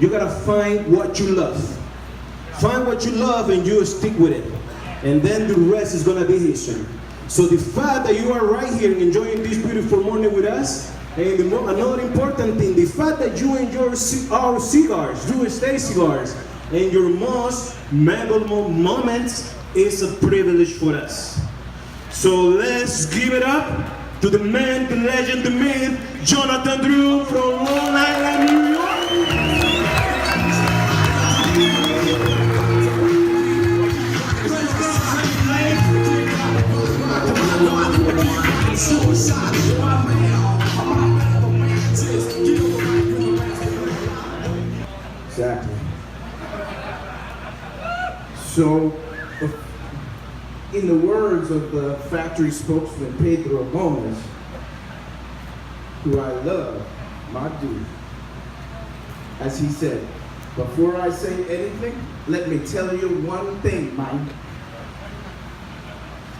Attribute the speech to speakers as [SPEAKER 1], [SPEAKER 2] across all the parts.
[SPEAKER 1] You gotta find what you love. Find what you love and you stick with it. And then the rest is gonna be history. So the fact that you are right here enjoying this beautiful morning with us, and another important thing, the fact that you enjoy our cigars, Jewish State cigars, and your most memorable moments is a privilege for us. So let's give it up to the man, the legend, the myth, Jonathan Drew from Long Island, New York.
[SPEAKER 2] Exactly. So, in the words of the factory spokesman Pedro Gomez, who I love, my dude, as he said, before I say anything, let me tell you one thing, Mike.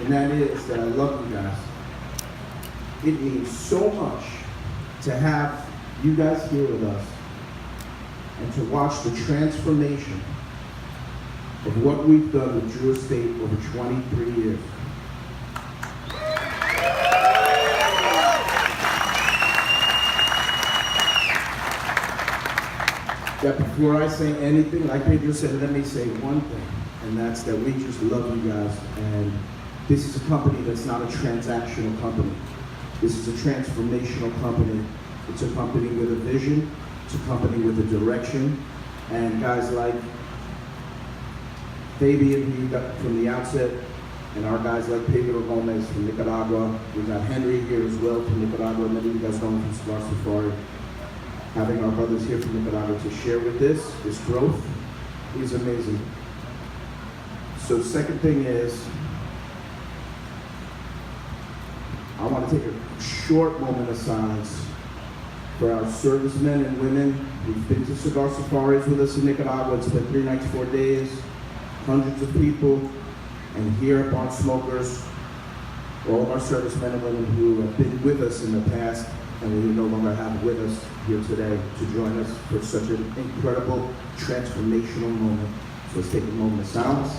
[SPEAKER 2] And that is that I love you guys. It means so much to have you guys here with us and to watch the transformation of what we've done with Drew Estate over 23 years. That before I say anything, like Pedro said, let me say one thing, and that's that we just love you guys, and this is a company that's not a transactional company. This is a transformational company. It's a company with a vision, it's a company with a direction, and guys like Fabien, who you got from the outset, and our guys like Pedro Gomez from Nicaragua. We got Henry here as well from Nicaragua. Many of you guys know him from Cigar Safari. Having our brothers here from Nicaragua to share with this growth is amazing. So second thing is, I want to take a short moment of silence for our servicemen and women who've been to Cigar Safaris with us in Nicaragua. It's been 3 nights, 4 days, hundreds of people, and here at Barn Smokers, all of our servicemen and women who have been with us in the past and we no longer have with us here today to join us for such an incredible, transformational moment. So let's take a moment of silence.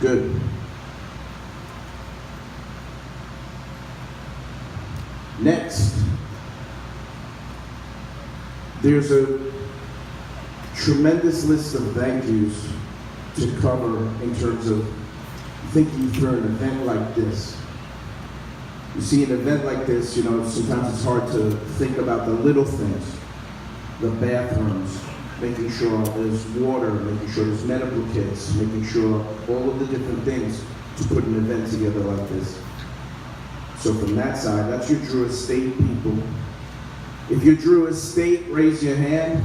[SPEAKER 2] Good. Next, there's a tremendous list of thank yous to cover in terms of thinking through an event like this. You see, an event like this, sometimes it's hard to think about the little things, the bathrooms, making sure there's water, making sure there's medical kits, making sure all of the different things to put an event together like this. So from that side, that's your Drew Estate people. If you're Drew Estate, raise your hand.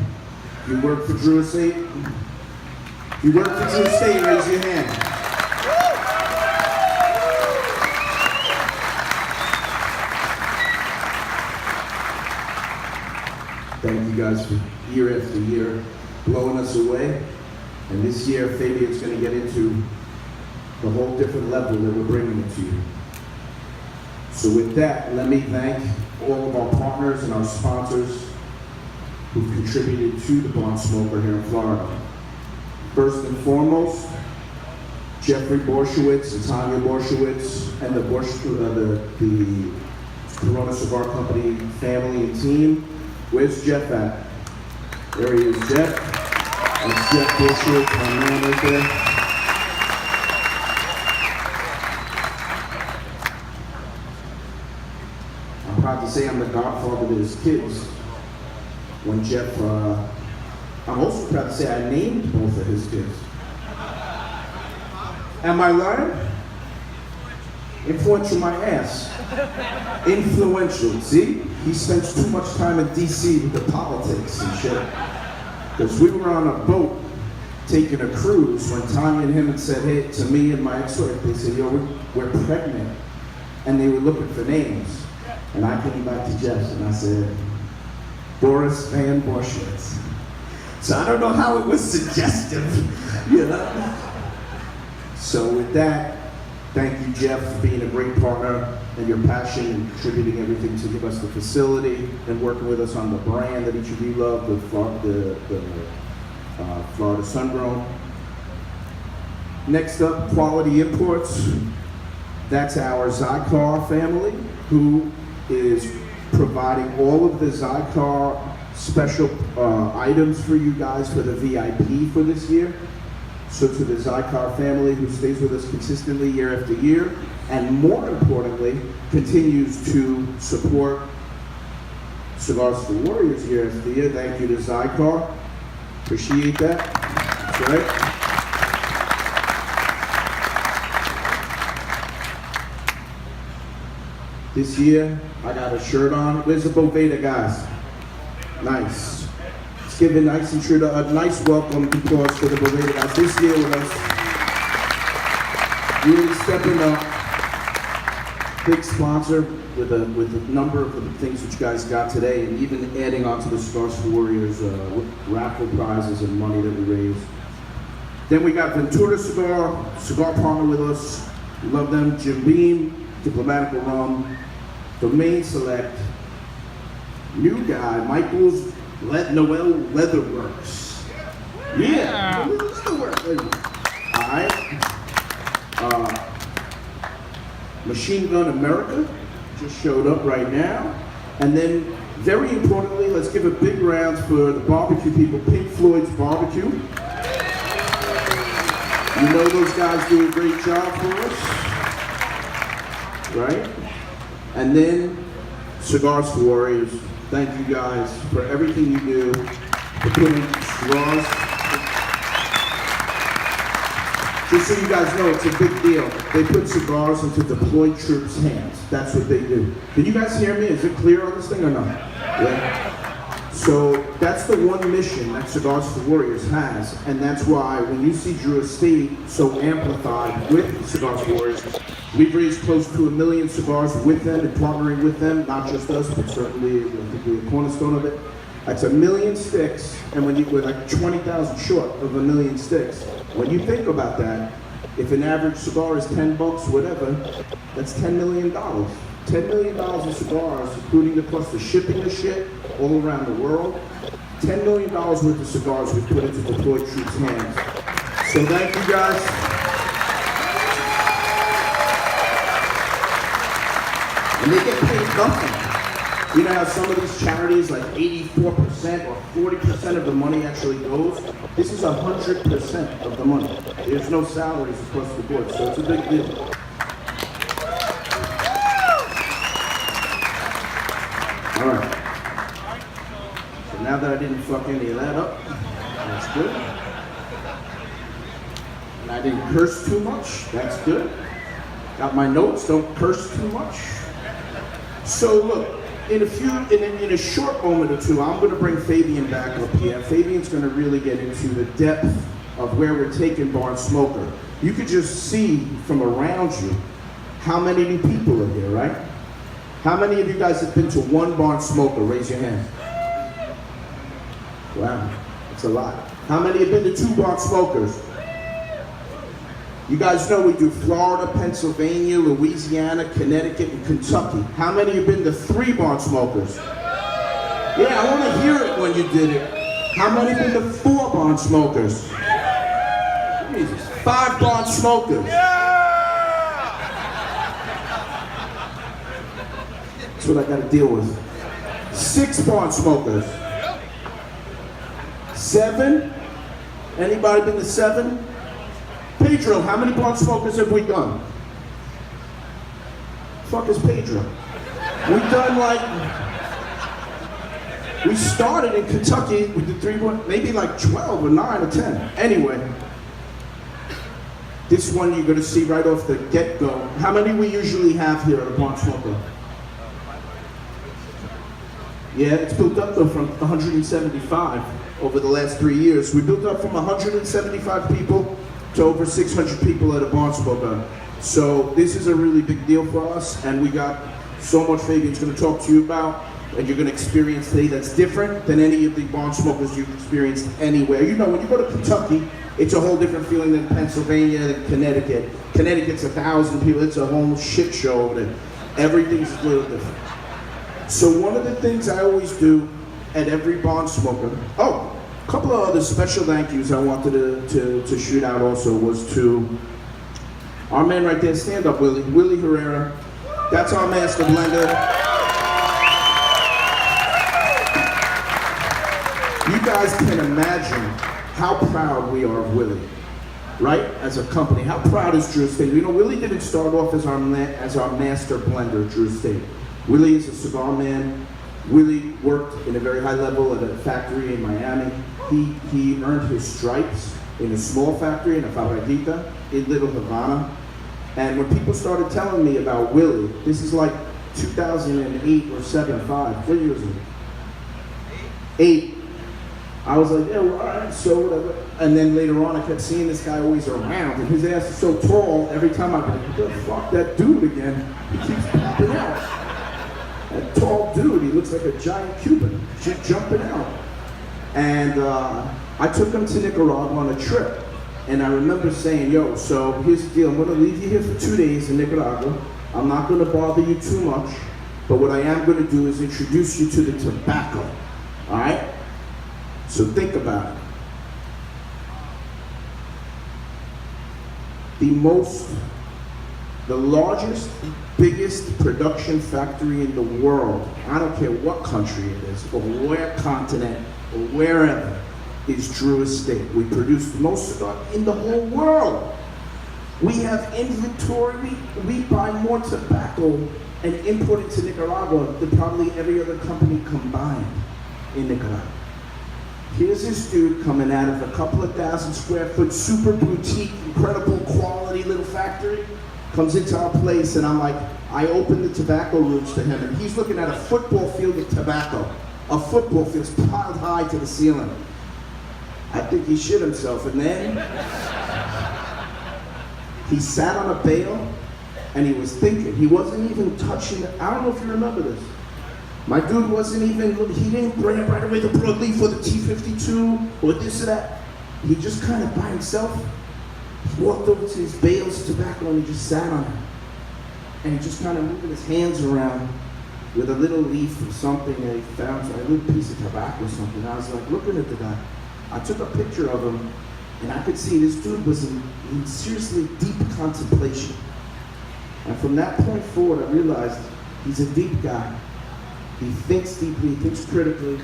[SPEAKER 2] If you work for Drew Estate, if you work for Drew Estate, raise your hand. Thank you guys for year after year blowing us away. And this year, Fabien's going to get into the whole different level that we're bringing it to you. So with that, let me thank all of our partners and our sponsors who've contributed to the Barn Smoker here in Florida. First and foremost, Jeffrey Borysiewicz and Tanya Borysiewicz and the Corona Cigar Company family and team. Where's Jeff at? There he is, Jeff. That's Jeff Borysiewicz, my man right there. I'm proud to say I'm the godfather to his kids. When Jeff, I'm also proud to say I named both of his kids. Am I lying? Influential my ass. Influential, see? He spends too much time in DC with the politics and shit. Because we were on a boat taking a cruise when Tanya and him had said, hey, to me and my ex-wife, they said, yo, we're pregnant. And they were looking for names. And I came back to Jeff and I said, Boris Van Borysiewicz. So I don't know how it was suggestive, So with that, Thank you, Jeff, for being a great partner and your passion and contributing everything to give us the facility and working with us on the brand that each of you love, the Florida Sungrown. Next up, Quality Imports. That's our Zycar family, who is providing all of the Zycar special items for you guys for the VIP for this year. So to the Zycar family who stays with us consistently year after year, and more importantly, continues to support Cigars for Warriors year after year. Thank you to Zycar. Appreciate that. That's right. This year, I got a shirt on. Where's the Boveda guys? Nice. Let's give a nice welcome applause for the Boveda guys this year with us. Really stepping up. Big sponsor with a number of the things that you guys got today, and even adding on to the Cigars for Warriors raffle prizes and money that we raised. Then we got Ventura cigar partner with us. We love them. Jim Beam, Diplomatical Rum, Domain Select, new guy, Michael's Noel Leatherworks. Yeah. Leatherworks. All right. Machine Gun America just showed up right now. And then, very importantly, let's give a big round for the barbecue people, Pink Floyd's Barbecue. You know those guys do a great job for us, right? And then, Cigars for Warriors. Thank you guys for everything you do, for putting cigars. Just so you guys know, it's a big deal. They put cigars into deployed troops' hands. That's what they do. Can you guys hear me? Is it clear on this thing or not? Yeah. So that's the one mission that Cigars for Warriors has, and that's why when you see Drew Estate so amplified with Cigars for Warriors, we've raised close to 1 million cigars with them and partnering with them, not just us, but certainly I think we're the cornerstone of it. That's 1 million sticks, and when we're like 20,000 short of 1 million sticks. When you think about that, if an average cigar is $10, whatever, that's $10 million. $10 million in cigars, including the cost of shipping the shit all around the world. $10 million worth of cigars we put into deployed troops' hands. So thank you guys. And they get paid nothing. You know how some of these charities, like 84% or 40% of the money actually goes? This is 100% of the money. There's no salaries across the board, so it's a big deal. All right. So now that I didn't fuck any of that up, that's good. And I didn't curse too much, that's good. Got my notes, don't curse too much. So look, in a short moment or two, I'm going to bring Fabien back up here. Fabien's going to really get into the depth of where we're taking Barn Smoker. You could just see from around you how many new people are here, right? How many of you guys have been to one Barn Smoker? Raise your hand. Wow, that's a lot. How many have been to 2 Barn Smokers? You guys know we do Florida, Pennsylvania, Louisiana, Connecticut, and Kentucky. How many have been to 3 Barn Smokers? Yeah, I want to hear it when you did it. How many have been to 4 Barn Smokers? Jesus. 5 Barn Smokers. That's what I got to deal with. 6 Barn Smokers. 7? Anybody been to 7? Pedro, how many Barn Smokers have we done? Fuck is Pedro? We've done we started in Kentucky, we did 3, maybe like 12 or 9 or 10. Anyway, this one you're gonna see right off the get-go. How many we usually have here at a Barn Smoker? Yeah, it's built up though from 175 over the last 3 years. We built up from 175 people to over 600 people at a Barn Smoker. So this is a really big deal for us, and we got so much Fabien's going to talk to you about, and you're going to experience today that's different than any of the Barn Smokers you've experienced anywhere. You know, when you go to Kentucky It's a whole different feeling than Pennsylvania, than Connecticut. Connecticut's 1,000 people. It's a whole shit show over there. Everything's a little different. So one of the things I always do at every barn smoker, a couple of other special thank yous I wanted to shoot out also was to our man right there, stand up Willie, Willie Herrera. That's our master blender. You guys can imagine how proud we are of Willie, right? As a company, how proud is Drew Estate? You know, Willie didn't start off as our master blender, Drew Estate. Willie is a cigar man. Willie worked in a very high level at a factory in Miami. He earned his stripes in a small factory in a fabriquita in Little Havana. And when people started telling me about Willie, this is like 2008 or 7, 5, 4 years ago. 8. I was like, yeah, well, all right, so whatever. And then later on, I kept seeing this guy always around, and his ass is so tall, every time I'd be like, what the fuck, that dude again? He keeps popping out. That tall dude, he looks like a giant Cuban, just jumping out. And I took him to Nicaragua on a trip. And I remember saying, yo, so here's the deal, I'm gonna leave you here for 2 days in Nicaragua. I'm not gonna bother you too much, but what I am gonna do is introduce you to the tobacco, all right? So think about it. The largest, biggest production factory in the world, I don't care what country it is, or where continent, or wherever, is Drew Estate. We produce the most cigar in the whole world. We have inventory, we buy more tobacco and import it to Nicaragua than probably every other company combined in Nicaragua. Here's this dude coming out of a couple of 1,000 square foot, super boutique, incredible quality little factory, comes into our place, and I'm like, I open the tobacco rooms to him, and he's looking at a football field of tobacco. A football field piled high to the ceiling. I think he shit himself, and then he sat on a bale, and he was thinking. He wasn't even touching it. I don't know if you remember this. My dude wasn't even, he didn't bring up right away the broadleaf or the T52 or this or that. He just kind of by himself, he walked over to his bales of tobacco and he just sat on it. And he just kind of moving his hands around with a little leaf or something that he found, so a little piece of tobacco or something. I was like looking at the guy. I took a picture of him and I could see this dude was in seriously deep contemplation. And from that point forward, I realized he's a deep guy. He thinks deeply, he thinks critically,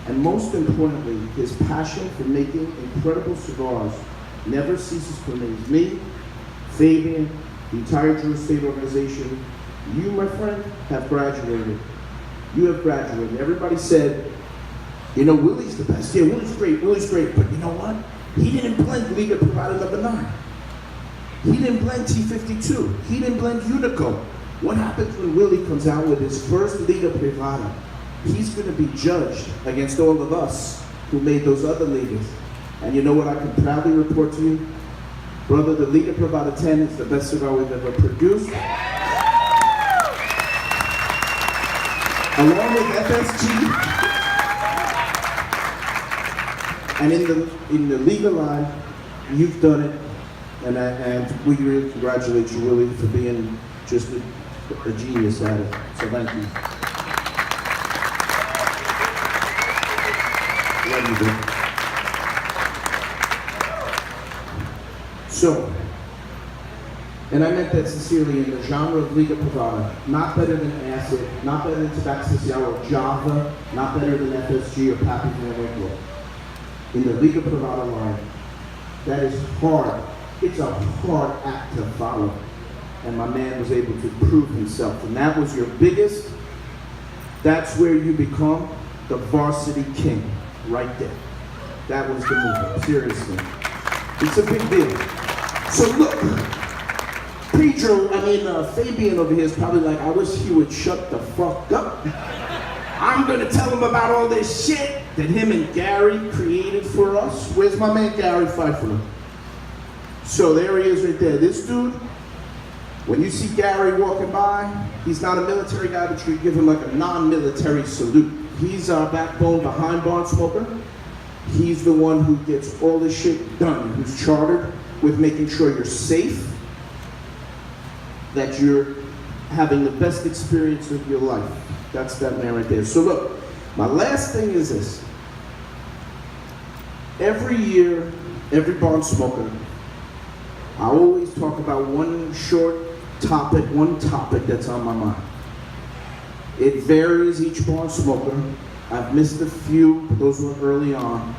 [SPEAKER 2] and most importantly, his passion for making incredible cigars never ceases to amaze me, Fabien, the entire Drew Estate organization. You, my friend, have graduated. You have graduated. Everybody said, you know, Willie's the best. Yeah, Willie's great, but you know what? He didn't blend Liga Privada number 9. He didn't blend T52. He didn't blend Unico. What happens when Willie comes out with his first Liga Privada? He's going to be judged against all of us who made those other Ligas. And you know what I can proudly report to you? Brother, the Liga Privada 10 is the best cigar we've ever produced. Along with FSG. And in the Liga line, you've done it. And we really congratulate you, Willie, for being just a genius at it. So thank you. Love you, dude. So, and I meant that sincerely, in the genre of Liga Privada, not better than Acid, not better than Tabaco Social or Java, not better than FSG or Papi Van. In the Liga Privada line, that is hard. It's a hard act to follow. And my man was able to prove himself. And that was your biggest, that's where you become the varsity king, right there. That was the movement, seriously. It's a big deal. So look, Pedro, Fabien over here is probably like, I wish he would shut the fuck up. I'm gonna tell him about all this shit that him and Gary created for us. Where's my man Gary Pfeiffer? So there he is right there. This dude, when you see Gary walking by, he's not a military guy, but you give him like a non-military salute. He's our backbone behind Barn Smoker. He's the one who gets all this shit done, who's chartered with making sure you're safe, that you're having the best experience of your life. That's that man right there. So look, my last thing is this. Every year, every barn smoker, I always talk about one topic that's on my mind. It varies each barn smoker. I've missed a few, but those were early on.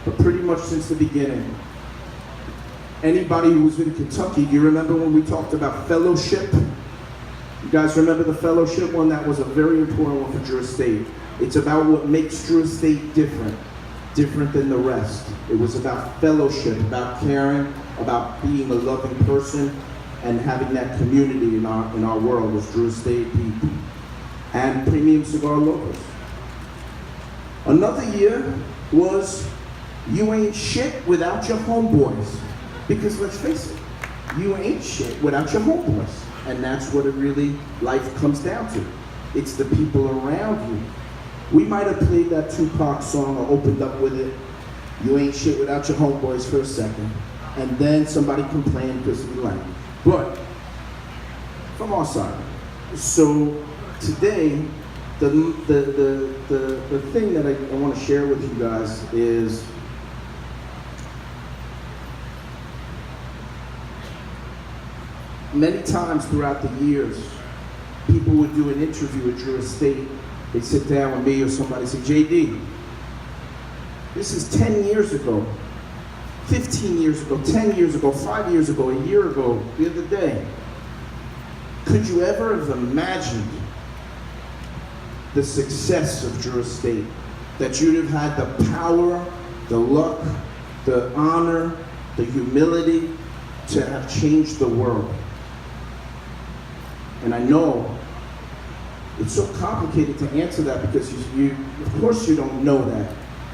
[SPEAKER 2] But pretty much since the beginning. Anybody who was in Kentucky, do you remember when we talked about fellowship? You guys remember the fellowship one? That was a very important one for Drew Estate. It's about what makes Drew Estate different than the rest. It was about fellowship, about caring, about being a loving person, and having that community in our world as Drew Estate people and premium cigar lovers. Another year was you ain't shit without your homeboys. Because let's face it, you ain't shit without your homeboys. And that's what it really, life comes down to. It's the people around you. We might have played that Tupac song or opened up with it, you ain't shit without your homeboys for a second. And then somebody complained because we like it. But, from our side. So, today, the thing that I want to share with you guys is many times throughout the years, people would do an interview at Drew Estate. They'd sit down with me or somebody say, JD, this is 10 years ago, 15 years ago, 10 years ago, 5 years ago, a year ago, the other day. Could you ever have imagined the success of Drew Estate? That you'd have had the power, the luck, the honor, the humility to have changed the world? And I know it's so complicated to answer that because you of course you don't know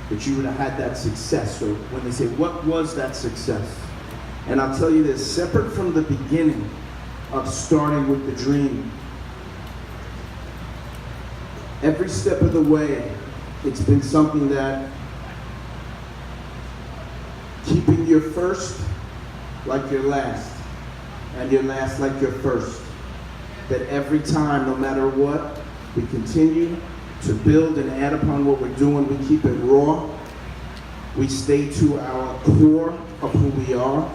[SPEAKER 2] that you would have had that success. So when they say, what was that success? And I'll tell you this, separate from the beginning of starting with the dream, every step of the way, it's been something that keeping your first like your last, and your last like your first. That every time, no matter what, we continue to build and add upon what we're doing. We keep it raw. We stay to our core of who we are,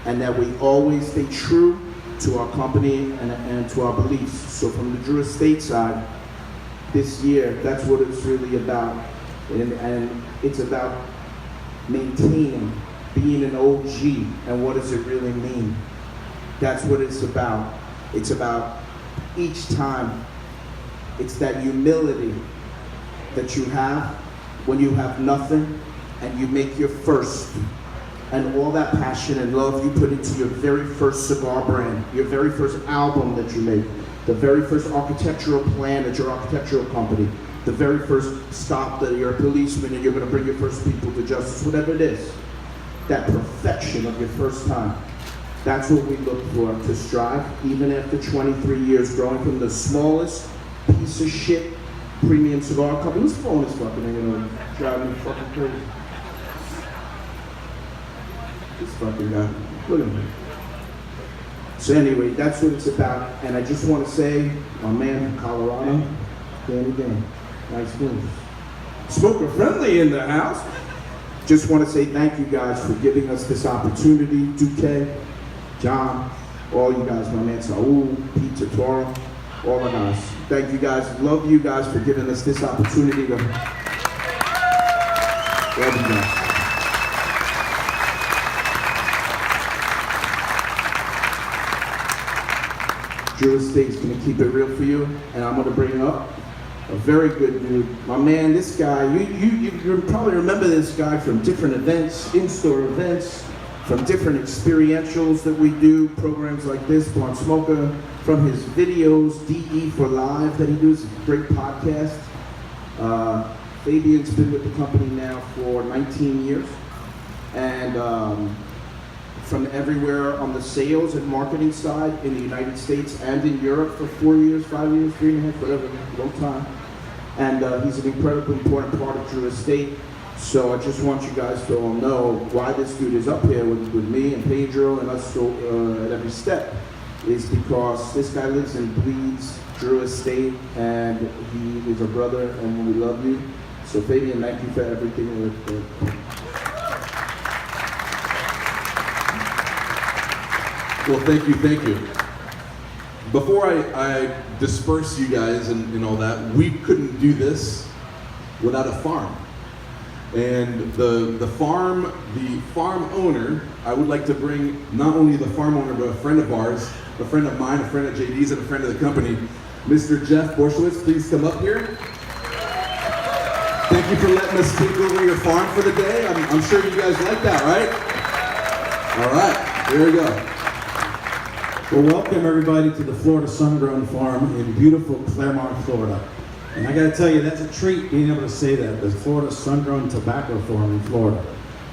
[SPEAKER 2] and that we always stay true to our company and to our beliefs. So from the Drew Estate side, this year, that's what it's really about. And it's about maintaining, being an OG, and what does it really mean? That's what it's about. It's about each time, it's that humility that you have when you have nothing and you make your first, and all that passion and love you put into your very first cigar brand, your very first album that you make, the very first architectural plan at your architectural company, the very first stop that you're a policeman and you're going to bring your first people to justice, whatever it is, that perfection of your first time. That's what we look for, to strive, even after 23 years, growing from the smallest piece of shit premium cigar company. Whose phone is fucking driving me fucking crazy? This fucking guy. Look at me. So anyway, that's what it's about. And I just want to say, my man from Colorado, Danny Dan. Nice news. Smoker friendly in the house. Just want to say thank you guys for giving us this opportunity. Duque, John, all you guys, my man Saul, Pete Totoro, all the guys. Thank you guys. Love you guys for giving us this opportunity to love you guys. Drew Estate's gonna keep it real for you, and I'm gonna bring up a very good dude. My man, this guy, you probably remember this guy from different events, in-store events, from different experientials that we do, programs like this, Blunt Smoker, from his videos, DE for Live that he does, a great podcast. Fabian's been with the company now for 19 years. And from everywhere on the sales and marketing side in the United States and in Europe for 4 years, 5 years, 3.5, whatever, long time. And he's an incredibly important part of Drew Estate. So I just want you guys to all know why this dude is up here with me and Pedro and us at every step is because this guy lives and bleeds Drew Estate, and he is a brother, and we love you. So Fabien, thank you for everything.
[SPEAKER 3] Well, thank you. Before I disperse you guys and all that, we couldn't do this without a farm. And the farm owner, I would like to bring not only the farm owner, but a friend of ours, a friend of mine, a friend of JD's, and a friend of the company, Mr. Jeff Borysiewicz. Please come up here. Thank you for letting us take over your farm for the day. I'm sure you guys like that, right? All right, here we go.
[SPEAKER 1] Well, welcome everybody to the Florida Sun-Grown Farm in beautiful Claremont, Florida. And I got to tell you, that's a treat being able to say that, the Florida Sun-Grown Tobacco Farm in Florida.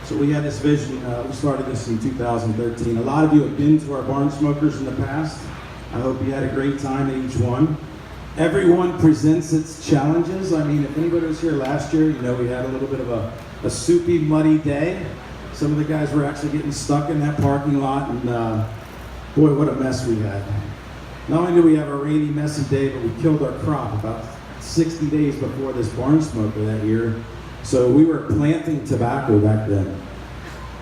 [SPEAKER 1] So we had this vision, we started this in 2013. A lot of you have been to our barn smokers in the past. I hope you had a great time at each one. Everyone presents its challenges. I mean, if anybody was here last year, you know we had a little bit of a soupy, muddy day. Some of the guys were actually getting stuck in that parking lot, and boy, what a mess we had. Not only did we have a rainy, messy day, but we killed our crop about 60 days before this barn smoker that year. So we were planting tobacco back then.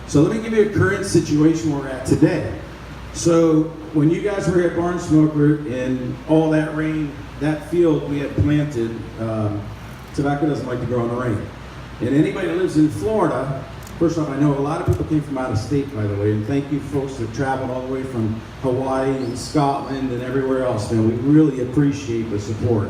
[SPEAKER 1] So let me give you a current situation where we're at today. So when you guys were at barn smoker in all that rain, that field we had planted, tobacco doesn't like to grow in the rain. And anybody that lives in Florida, first off, I know a lot of people came from out of state, by the way, and thank you folks that traveled all the way from Hawaii and Scotland and everywhere else, man. We really appreciate the support.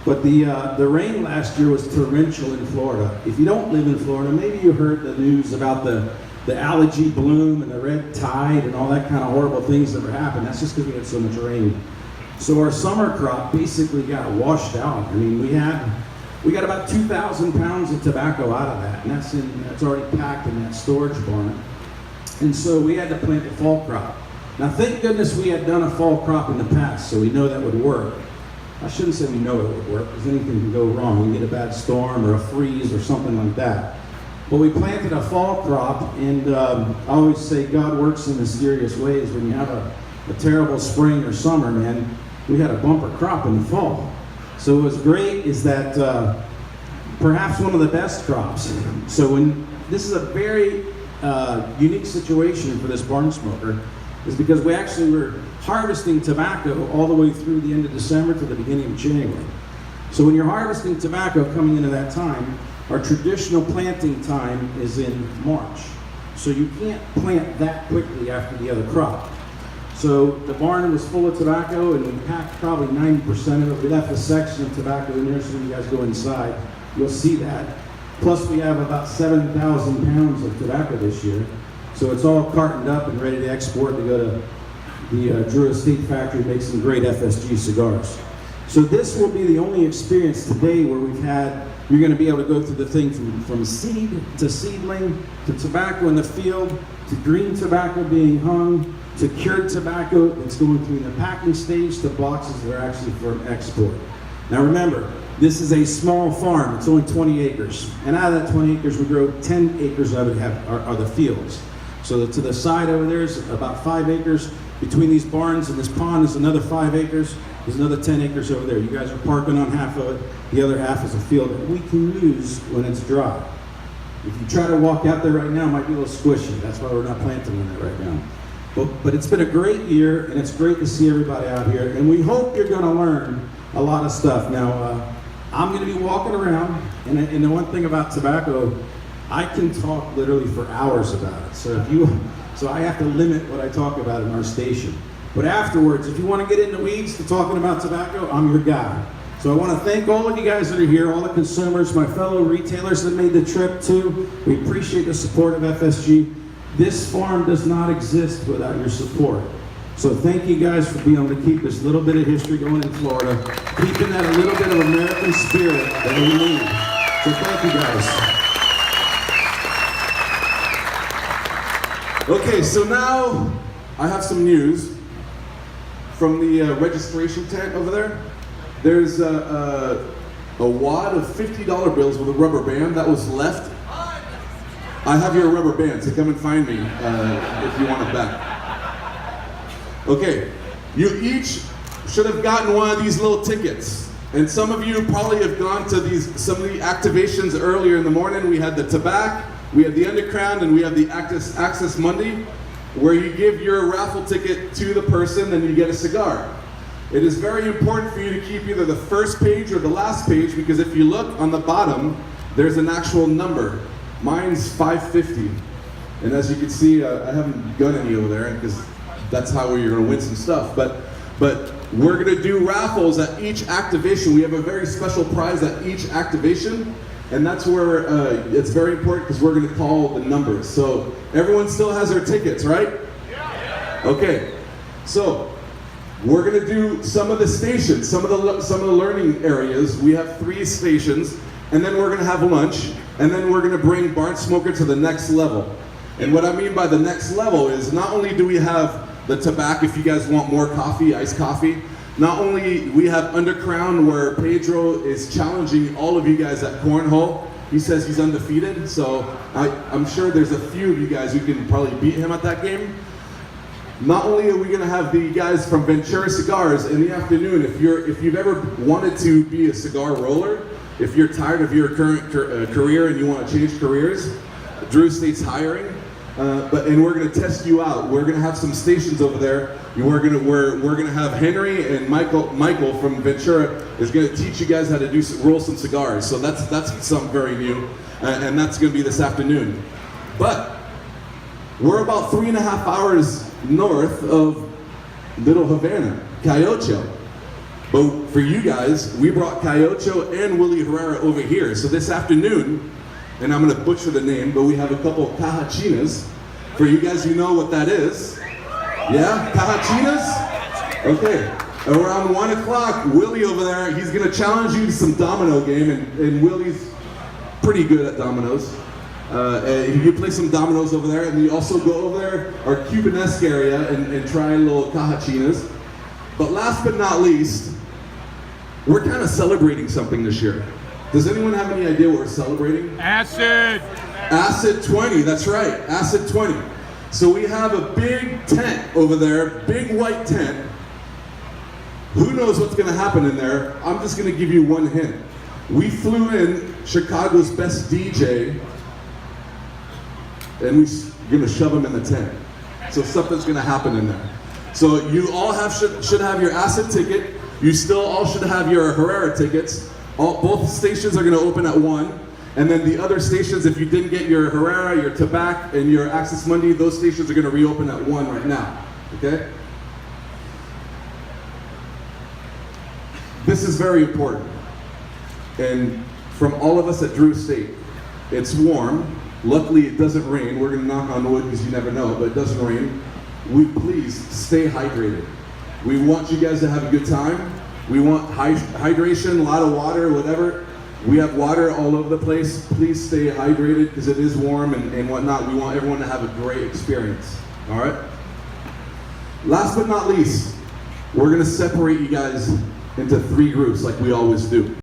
[SPEAKER 1] But the rain last year was torrential in Florida. If you don't live in Florida, maybe you heard the news about the algae bloom and the red tide and all that kind of horrible things that were happening. That's just because we had so much rain. So our summer crop basically got washed out. I mean, we got about 2,000 pounds of tobacco out of that, and that's already packed in that storage barn. And so we had to plant a fall crop. Now, thank goodness we had done a fall crop in the past, so we know that would work. I shouldn't say we know it would work, because anything can go wrong. You get a bad storm or a freeze or something like that. But we planted a fall crop, and I always say God works in mysterious ways. When you have a terrible spring or summer, man, we had a bumper crop in the fall. So what's great is that perhaps one of the best crops. So this is a very unique situation for this barn smoker, is because we actually were harvesting tobacco all the way through the end of December to the beginning of January. So when you're harvesting tobacco coming into that time, our traditional planting time is in March. So you can't plant that quickly after the other crop. So the barn was full of tobacco, and we packed probably 90% of it. We left a section of tobacco in there, so when you guys go inside, you'll see that. Plus we have about 7,000 pounds of tobacco this year. So it's all cartoned up and ready to export to go to the Drew Estate factory to make some great FSG cigars. So this will be the only experience today where you're going to be able to go through the thing from seed to seedling, to tobacco in the field, to green tobacco being hung, to cured tobacco that's going through the packing stage, to boxes that are actually for export. Now remember, this is a small farm. It's only 20 acres. And out of that 20 acres, we grow 10 acres of it are the fields. So to the side over there is about 5 acres. Between these barns and this pond is another 5 acres. There's another 10 acres over there. You guys are parking on half of it. The other half is a field that we can use when it's dry. If you try to walk out there right now, it might be a little squishy. That's why we're not planting in it right now. But it's been a great year, and it's great to see everybody out here. And we hope you're going to learn a lot of stuff. Now, I'm going to be walking around, and the one thing about tobacco, I can talk literally for hours about it. So I have to limit what I talk about in our station. But afterwards, if you want to get in the weeds to talking about tobacco, I'm your guy. So I want to thank all of you guys that are here, all the consumers, my fellow retailers that made the trip too. We appreciate the support of FSG. This farm does not exist without your support. So thank you guys for being able to keep this little bit of history going in Florida, keeping that a little bit of American spirit that we need. So thank you guys.
[SPEAKER 3] Okay, so now I have some news from the registration tent over there. There's a wad of $50 bills with a rubber band that was left I have your rubber band, so come and find me if you want it back. Okay, you each should have gotten one of these little tickets. And some of you probably have gone to some of the activations earlier in the morning. We had the Tobacco, we had the Underground, and we have the Access Monday, where you give your raffle ticket to the person and you get a cigar. It is very important for you to keep either the first page or the last page, because if you look on the bottom, there's an actual number. Mine's 550. And as you can see, I haven't got any over there because that's how you're gonna win some stuff. But we're gonna do raffles at each activation. We have a very special prize at each activation, and that's where it's very important because we're gonna call the numbers. So everyone still has their tickets, right? Yeah. Okay, so we're gonna do some of the stations, some of the learning areas. We have 3 stations, and then we're gonna have lunch, and then we're gonna bring Barn Smoker to the next level. And what I mean by the next level is not only do we have the Tobacco, if you guys want more coffee, iced coffee, not only we have Underground where Pedro is challenging all of you guys at Cornhole. He says he's undefeated, so I'm sure there's a few of you guys who can probably beat him at that game. Not only are we gonna have the guys from Ventura Cigars in the afternoon, if you've ever wanted to be a cigar roller, if you're tired of your current career and you wanna change careers, Drew State's hiring. And we're gonna test you out. We're gonna have some stations over there. We're gonna have Henry and Michael from Ventura is gonna teach you guys how to roll some cigars. So that's something very new, and that's gonna be this afternoon. But we're about 3.5 hours north of Little Havana, Cayocho. But for you guys, we brought Cayocho and Willie Herrera over here. So this afternoon, and I'm gonna butcher the name, but we have a couple of cajachinas. For you guys who know what that is. Yeah, cajachinas? Okay, around 1 o'clock, Willie over there, he's gonna challenge you to some domino game, and Willie's pretty good at dominoes. You play some dominoes over there, and you also go over there, our Cubanesque area, and try little cajachinas. But last but not least, we're kind of celebrating something this year. Does anyone have any idea what we're celebrating?
[SPEAKER 4] Acid!
[SPEAKER 3] Acid 20, that's right, Acid 20. So we have a big tent over there, big white tent. Who knows what's gonna happen in there? I'm just gonna give you one hint. We flew in Chicago's best DJ, and we're gonna shove him in the tent. So something's gonna happen in there. So you all should have your Acid ticket. You still all should have your Herrera tickets. Both stations are gonna open at 1. And then the other stations, if you didn't get your Herrera, your Tobacco, and your Access Monday, those stations are gonna reopen at 1 right now, okay? This is very important. And from all of us at Drew State, it's warm. Luckily, it doesn't rain. We're gonna knock on wood because you never know, but it doesn't rain. Please stay hydrated. We want you guys to have a good time. We want hydration, a lot of water, whatever. We have water all over the place. Please stay hydrated because it is warm and whatnot. We want everyone to have a great experience, all right? Last but not least, we're gonna separate you guys into 3 groups like we always do.